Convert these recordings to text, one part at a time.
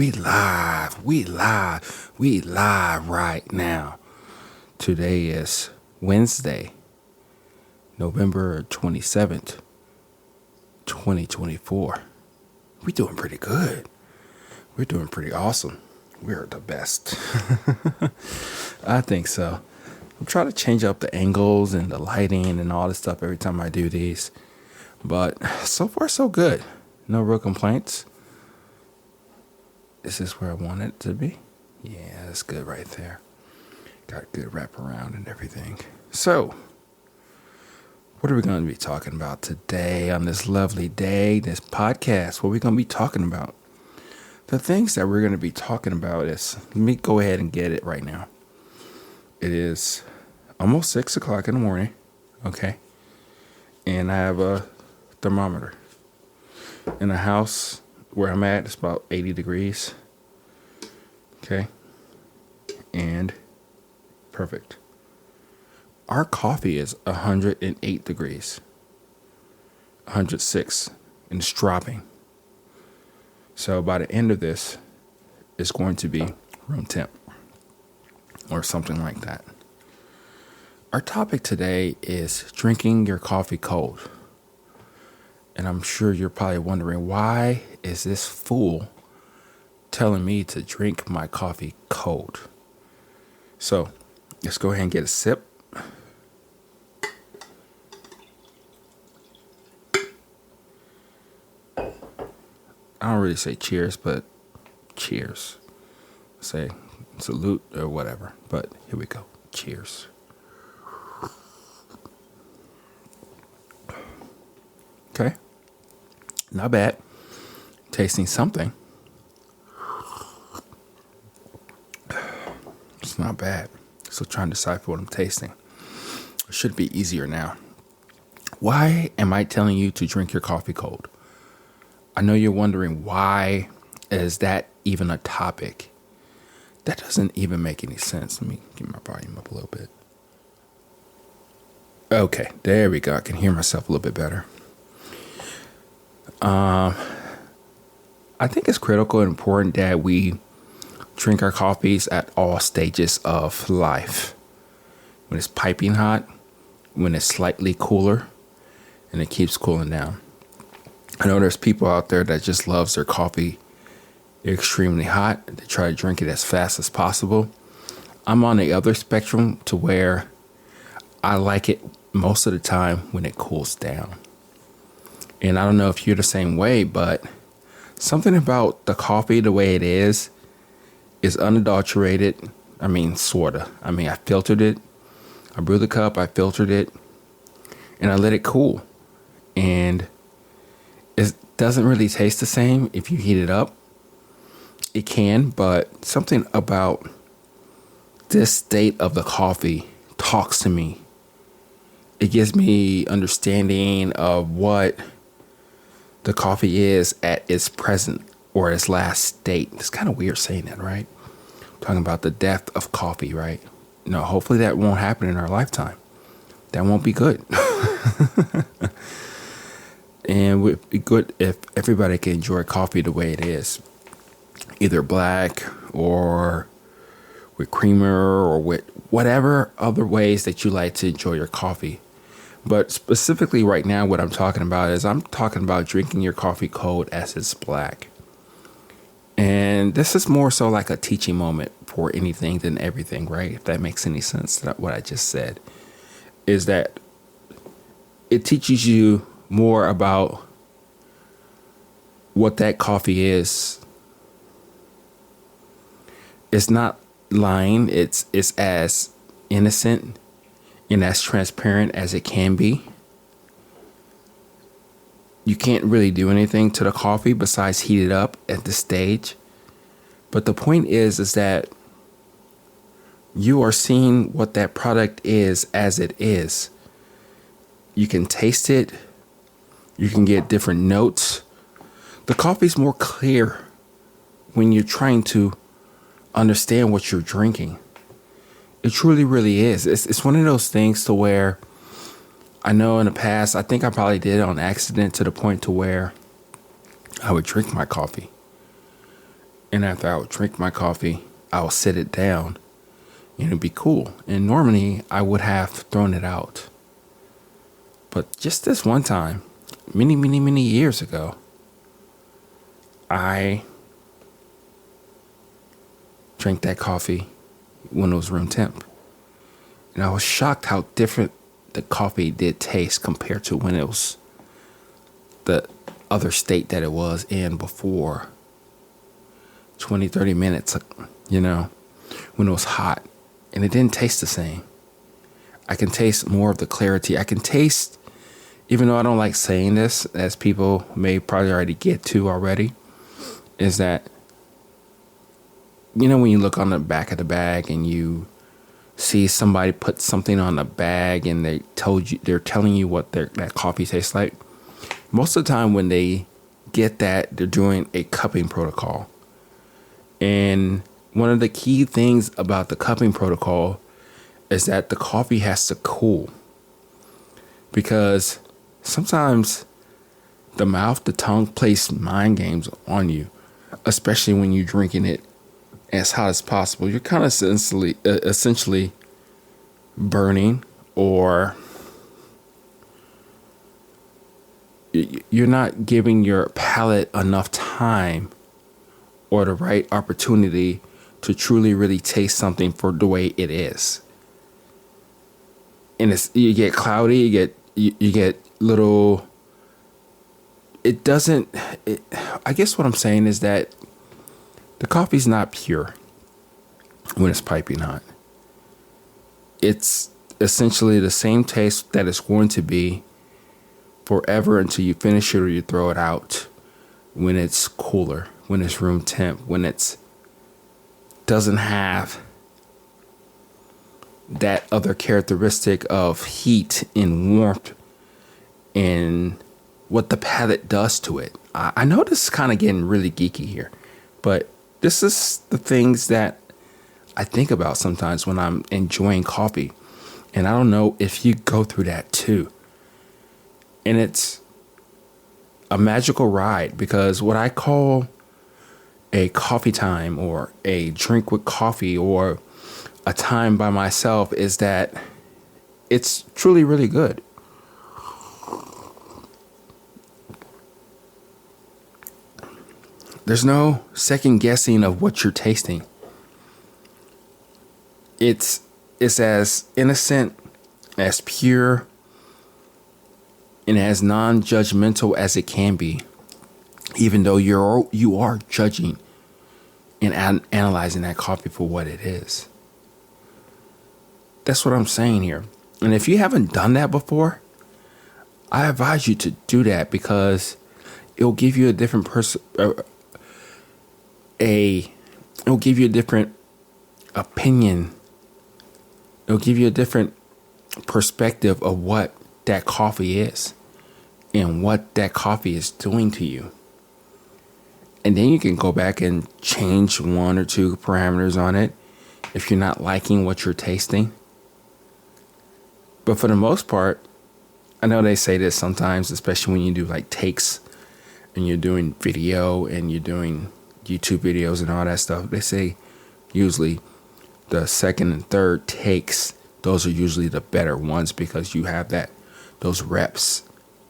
We live. We live right now. Today is Wednesday, November 27th, 2024. We doing pretty good. We're doing pretty awesome. We're the best. I think so. I'm trying to change up the angles and the lighting and all this stuff every time I do these. But so far, so good. No real complaints. Is this where I want it to be? Yeah, that's good right there. Got good wraparound and everything. So, what are we going to be talking about today on this lovely day, this podcast? What are we going to be talking about? The things that we're going to be talking about is, let me go ahead and get it right now. It is almost 6 o'clock in the morning, okay? And I have a thermometer. In the house where I'm at, it's about 80 degrees. Okay. And perfect. Our coffee is 108 degrees. 106. And it's dropping. So by the end of this, it's going to be room temp. Or something like that. Our topic today is drinking your coffee cold. And I'm sure you're probably wondering, why is this fool telling me to drink my coffee cold? So let's go ahead and get a sip. I don't really say cheers, but cheers. Say salute or whatever. But here we go. Cheers. Okay. Not bad. Tasting something. It's not bad. Still trying to decipher what I'm tasting. It should be easier now. Why am I telling you to drink your coffee cold? I know you're wondering, why is that even a topic? That doesn't even make any sense. Let me get my volume up a little bit. Okay, there we go. I can hear myself a little bit better. I think it's critical and important that we drink our coffees at all stages of life. When it's piping hot, when it's slightly cooler, and it keeps cooling down. I know there's people out there that just loves their coffee extremely hot. They try to drink it as fast as possible. I'm on the other spectrum to where I like it most of the time when it cools down. And I don't know if you're the same way, but something about the coffee, the way it is unadulterated. I mean, sorta. I mean, I filtered it. I brewed the cup, I filtered it, and I let it cool. And it doesn't really taste the same if you heat it up. It can, but something about this state of the coffee talks to me. It gives me understanding of what the coffee is at its present or its last state. It's kind of weird saying that, right? Talking about the death of coffee, right? No, hopefully that won't happen in our lifetime. That won't be good. And it would be good if everybody can enjoy coffee the way it is. Either black or with creamer or with whatever other ways that you like to enjoy your coffee. But specifically right now, what I'm talking about is I'm talking about drinking your coffee cold as it's black. And this is more so like a teaching moment for anything than everything, right? If that makes any sense, that what I just said is that it teaches you more about what that coffee is. It's not lying. It's as innocent and as transparent as it can be. You can't really do anything to the coffee besides heat it up at this stage. But the point is that you are seeing what that product is as it is. You can taste it. You can get different notes. The coffee's more clear when you're trying to understand what you're drinking. It truly, really is. It's one of those things to where I know in the past, I think I probably did it on accident to the point to where I would drink my coffee. And after I would drink my coffee, I would sit it down and it'd be cool. And normally I would have thrown it out. But just this one time, many years ago, I drank that coffee when it was room temp. And I was shocked how different the coffee did taste compared to when it was the other state that it was in before. 20, 30 minutes, when it was hot. And it didn't taste the same. I can taste more of the clarity. I can taste, even though I don't like saying this, as people may probably already get to already, is that, when you look on the back of the bag and you see somebody put something on the bag and they're telling you what that coffee tastes like. Most of the time when they get that, they're doing a cupping protocol. And one of the key things about the cupping protocol is that the coffee has to cool. Because sometimes the mouth, the tongue plays mind games on you, especially when you're drinking it as hot as possible. You're kind of essentially burning, or you're not giving your palate enough time or the right opportunity to truly really taste something for the way it is. And you get cloudy, you get little. I guess what I'm saying is that the coffee's not pure when it's piping hot. It's essentially the same taste that it's going to be forever until you finish it or you throw it out when it's cooler, when it's room temp, when it's doesn't have that other characteristic of heat and warmth and what the palate does to it. I know this is kind of getting really geeky here, but this is the things that I think about sometimes when I'm enjoying coffee. And I don't know if you go through that too. And it's a magical ride, because what I call a coffee time or a drink with coffee or a time by myself is that it's truly really good. There's no second guessing of what you're tasting. It's as innocent, as pure, and as non-judgmental as it can be, even though you are judging and analyzing that coffee for what it is. That's what I'm saying here. And if you haven't done that before, I advise you to do that, because it'll give you a different it'll give you a different opinion. It'll give you a different perspective of what that coffee is and what that coffee is doing to you. And then you can go back and change one or two parameters on it if you're not liking what you're tasting. But for the most part, I know they say this sometimes, especially when you do like takes and you're doing video and you're doing YouTube videos and all that stuff. They say usually the second and third takes, those are usually the better ones, because you have those reps.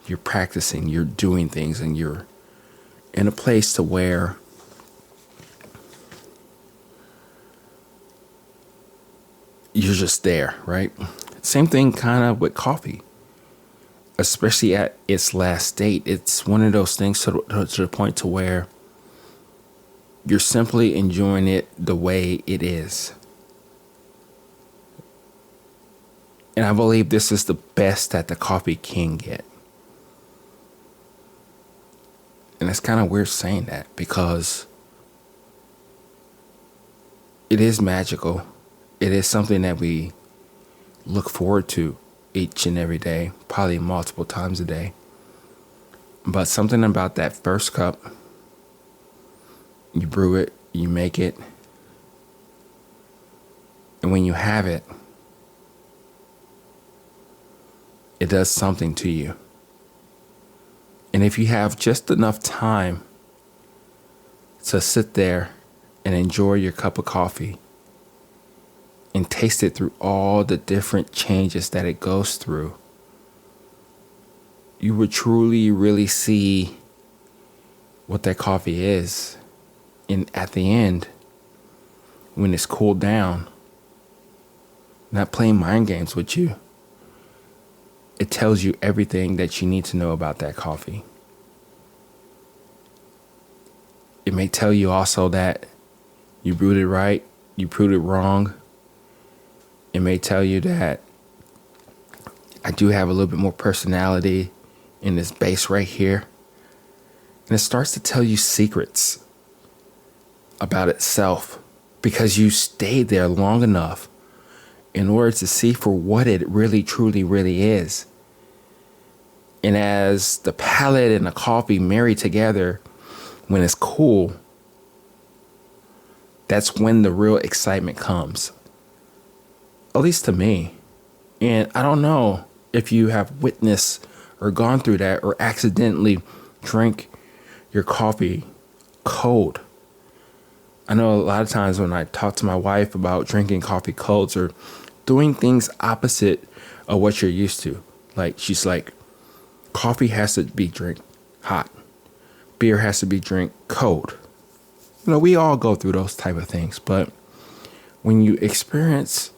You're practicing, you're doing things, and you're in a place to where you're just there, right? Same thing kind of with coffee, especially at its last state. It's one of those things to the point to where you're simply enjoying it the way it is. And I believe this is the best that the coffee can get. And it's kind of weird saying that, because it is magical. It is something that we look forward to each and every day, probably multiple times a day. But something about that first cup, you brew it, you make it, and when you have it, it does something to you. And if you have just enough time to sit there and enjoy your cup of coffee and taste it through all the different changes that it goes through, you would truly, really see what that coffee is. And at the end, when it's cooled down, not playing mind games with you, it tells you everything that you need to know about that coffee. It may tell you also that you brewed it right, you brewed it wrong. It may tell you that I do have a little bit more personality in this base right here. And it starts to tell you secrets about itself because you stayed there long enough in order to see for what it really, truly, really is. And as the palate and the coffee marry together, when it's cool, that's when the real excitement comes. At least to me. And I don't know if you have witnessed or gone through that or accidentally drank your coffee cold. I know a lot of times when I talk to my wife about drinking coffee cold or doing things opposite of what you're used to. Like, she's like, coffee has to be drink hot. Beer has to be drink cold. You know, we all go through those type of things. But when you experience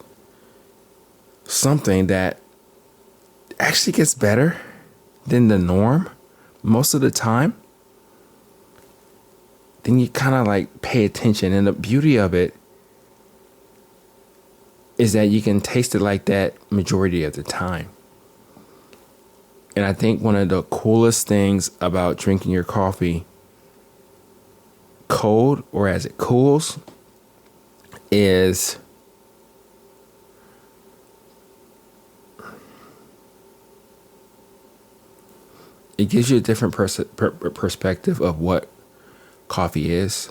something that actually gets better than the norm most of the time, then you kind of like pay attention. And the beauty of it is that you can taste it like that majority of the time. And I think one of the coolest things about drinking your coffee cold or as it cools is it gives you a different perspective of what coffee is.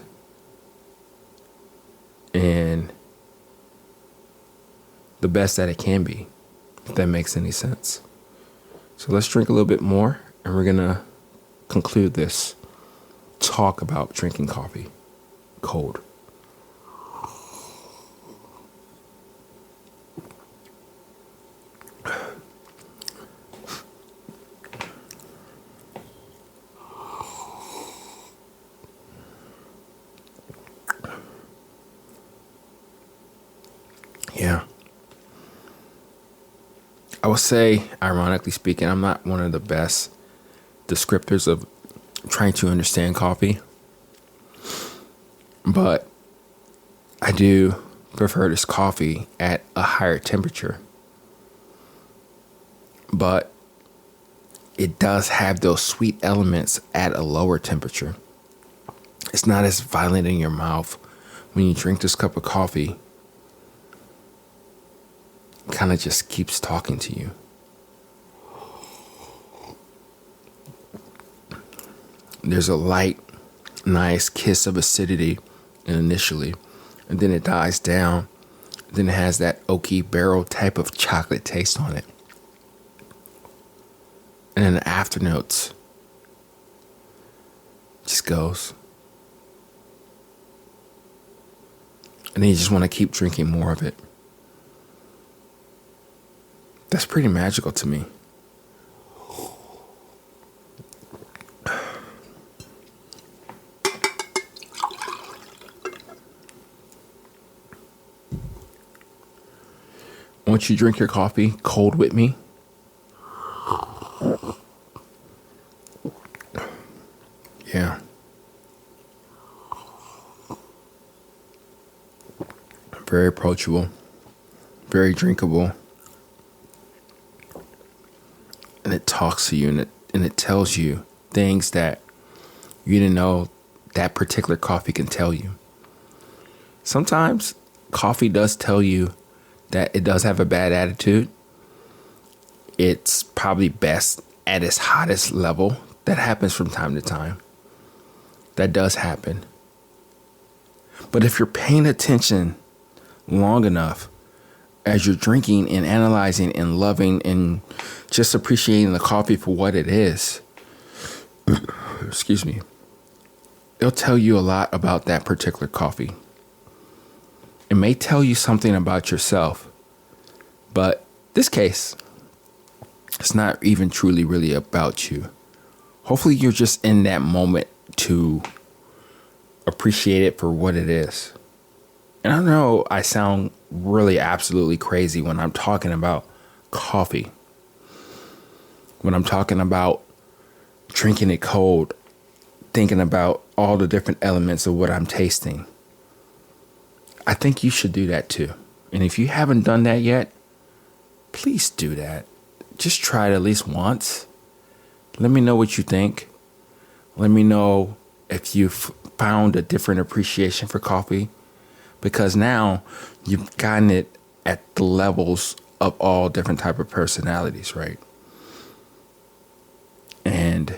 And the best that it can be, if that makes any sense. So let's drink a little bit more, and we're going to conclude this talk about drinking coffee cold. Yeah. I would say, ironically speaking, I'm not one of the best descriptors of trying to understand coffee, but I do prefer this coffee at a higher temperature. But it does have those sweet elements at a lower temperature. It's not as violent in your mouth when you drink this cup of coffee. Kind of just keeps talking to you. There's a light, nice kiss of acidity initially, and then it dies down. Then it has that oaky barrel type of chocolate taste on it. And then the afternotes just goes. And then you just want to keep drinking more of it. That's pretty magical to me. Once you drink your coffee cold with me, yeah. Very approachable, very drinkable. And it talks to you and it tells you things that you didn't know that particular coffee can tell you. Sometimes coffee does tell you that it does have a bad attitude. It's probably best at its hottest level. That happens from time to time. That does happen. But if you're paying attention long enough as you're drinking and analyzing and loving and just appreciating the coffee for what it is, excuse me, it'll tell you a lot about that particular coffee. It may tell you something about yourself, but this case, it's not even truly really about you. Hopefully you're just in that moment to appreciate it for what it is. And I know I sound really absolutely crazy when I'm talking about coffee, when I'm talking about drinking it cold, thinking about all the different elements of what I'm tasting. I think you should do that too. And if you haven't done that yet, please do that. Just try it at least once. Let me know what you think. Let me know if you've found a different appreciation for coffee, because now you've gotten it at the levels of all different type of personalities, right? And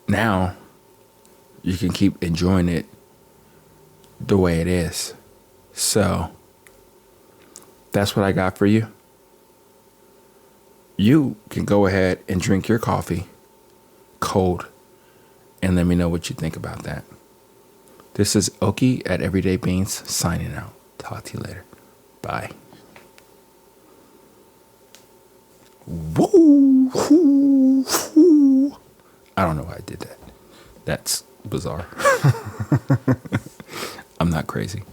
now you can keep enjoying it the way it is. So that's what I got for you. You can go ahead and drink your coffee cold and let me know what you think about that. This is Oki at Everyday Beans signing out. Talk to you later. Bye. Woo, woo, woo. I don't know why I did that. That's bizarre. I'm not crazy.